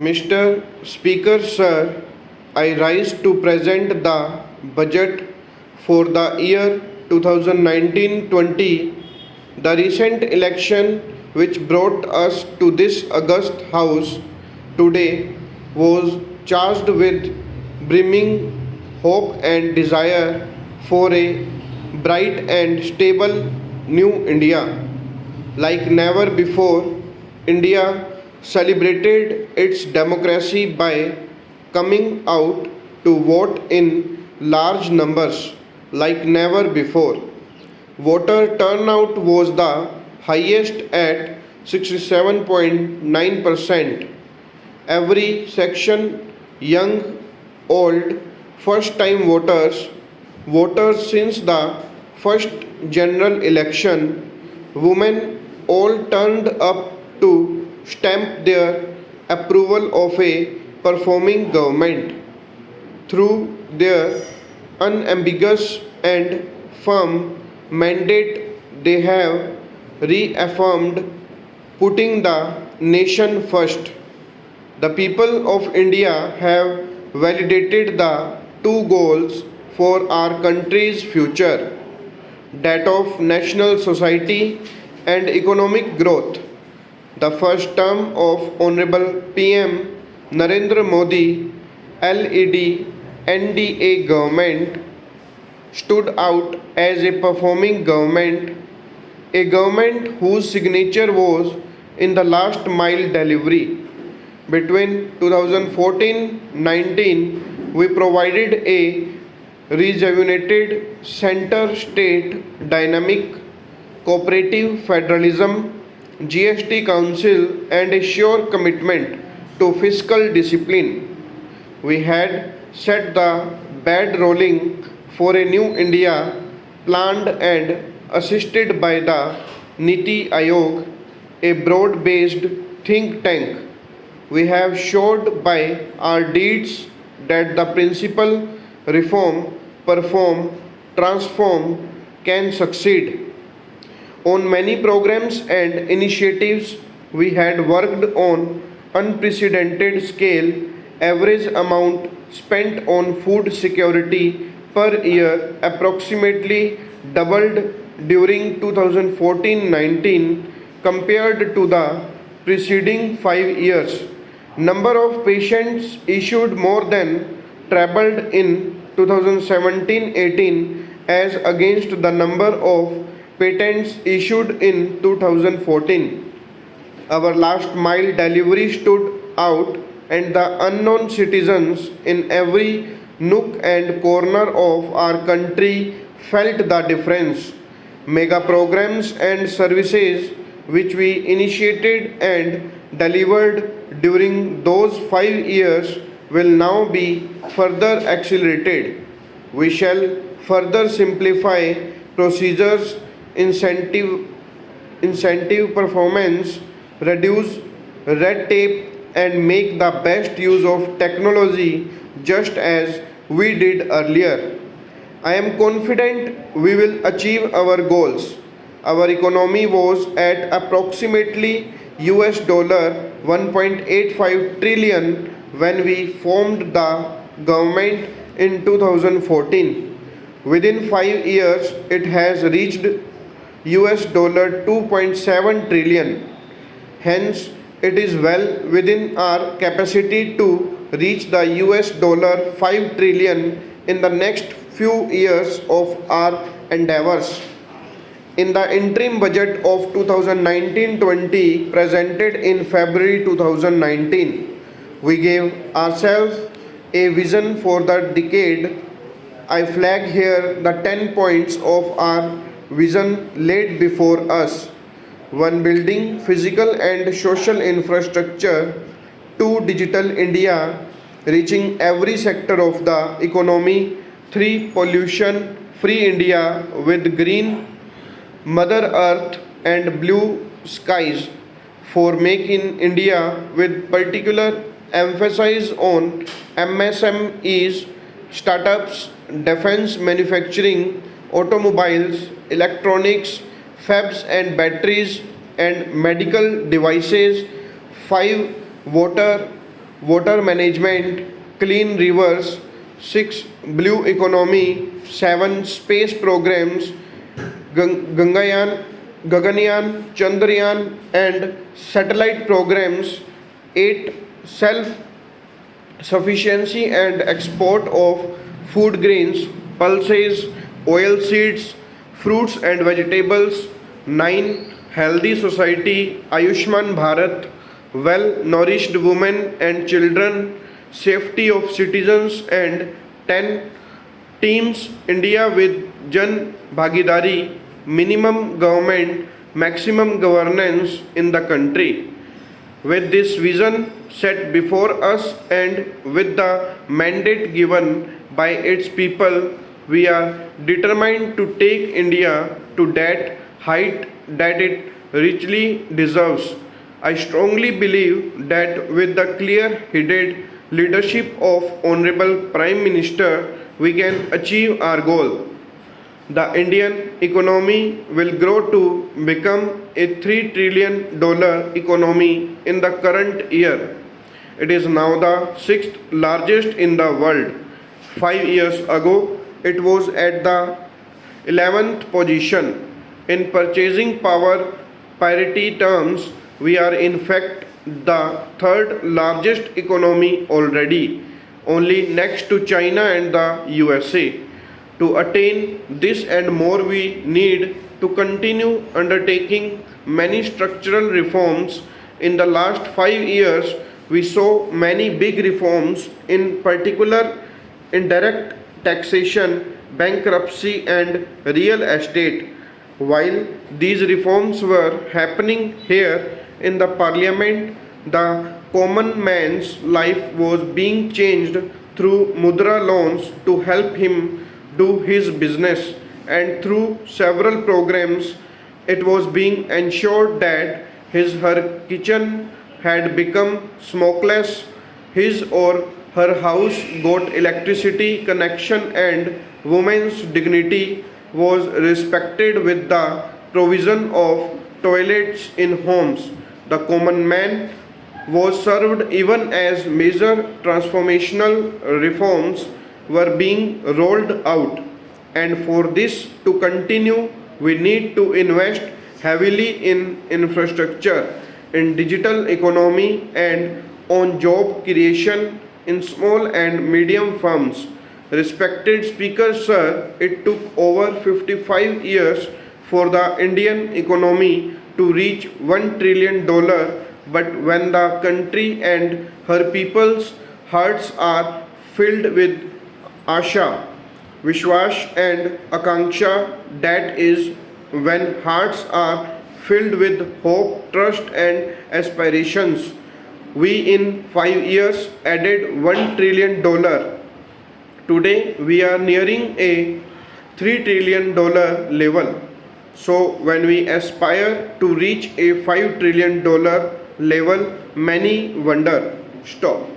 Mr. Speaker, Sir, I rise to present the budget for the year 2019-20. The recent election which brought us to this august house today was charged with brimming hope and desire for a bright and stable new India. Like never before, India celebrated its democracy by coming out to vote in large numbers like never before. Voter turnout was the highest at 67.9%. Every section, young, old, first time voters since the first general election, women all turned up to stamp their approval of a performing government through their unambiguous and firm mandate. They have reaffirmed putting the nation first. The people of India have validated the two goals for our country's future, that of national society and economic growth. The first term of Honorable PM Narendra Modi LED NDA government stood out as a performing government, a government whose signature was in the last mile delivery. Between 2014-19, we provided a rejuvenated center state dynamic, cooperative federalism, GST Council, and a sure commitment to fiscal discipline. We had set the bed rolling for a new India planned and assisted by the Niti Aayog, a broad based think tank. We have showed by our deeds that the principle reform, perform, transform can succeed. On many programs and initiatives, we had worked on unprecedented scale. Average amount spent on food security per year approximately doubled during 2014-19 compared to the preceding 5 years. Number of patients issued more than trebled in 2017-18 as against the number of patents issued in 2014. Our last mile delivery stood out, and the unknown citizens in every nook and corner of our country felt the difference. Mega programs and services which we initiated and delivered during those 5 years will now be further accelerated. We shall further simplify procedures, incentive, incentive performance, reduce red tape, and make the best use of technology just as we did earlier. I am confident we will achieve our goals. Our economy was at approximately US dollar 1.85 trillion when we formed the government in 2014. Within 5 years, it has reached US dollar 2.7 trillion. Hence, it is well within our capacity to reach the US dollar 5 trillion in the next few years of our endeavors. In the interim budget of 2019-20 presented in February 2019, we gave ourselves a vision for the decade. I flag here the 10 points of our vision laid before us. 1. Building physical and social infrastructure. 2. Digital India, reaching every sector of the economy. 3. Pollution free India with green Mother Earth and blue skies. 4. Make in India with particular emphasis on MSMEs, startups, defense manufacturing, automobiles, electronics, fabs and batteries, and medical devices. 5. Water water management, clean rivers, 6 blue economy, 7 space programs, Gangayaan, Gaganyaan, Chandrayaan and satellite programs, 8 self sufficiency and export of food grains, pulses, oil seeds, fruits and vegetables, 9 healthy society, Ayushman Bharat, well nourished women and children, safety of citizens, and 10 teams India with Jan Bhagidari, minimum government, maximum governance in the country. With this vision set before us and with the mandate given by its people, we are determined to take India to that height that it richly deserves. I strongly believe that with the clear headed leadership of Honorable Prime Minister, we can achieve our goal. The Indian economy will grow to become a $3 trillion economy in the current year. It is now the sixth largest in the world. 5 years ago, it was at the 11th position. In purchasing power parity terms, we are in fact the third largest economy already, only next to China and the USA. To attain this and more, we need to continue undertaking many structural reforms. In the last 5 years, we saw many big reforms, in particular indirect taxation, bankruptcy, and real estate. While these reforms were happening here in the parliament, the common man's life was being changed through Mudra loans to help him do his business, and through several programs it was being ensured that her kitchen had become smokeless, his or her house got electricity connection, and women's dignity was respected with the provision of toilets in homes. The common man was served even as major transformational reforms were being rolled out. And for this to continue, we need to invest heavily in infrastructure, in digital economy, and on job creation in small and medium firms. Respected Speaker, sir, it took over 55 years for the Indian economy to reach $1 trillion, but when the country and her people's hearts are filled with Asha, Vishwash, and Akanksha, that is when hearts are filled with hope, trust, and aspirations. We in 5 years added $1 trillion. Today we are nearing a $3 trillion level. So when we aspire to reach a $5 trillion level, many wonder. Stop.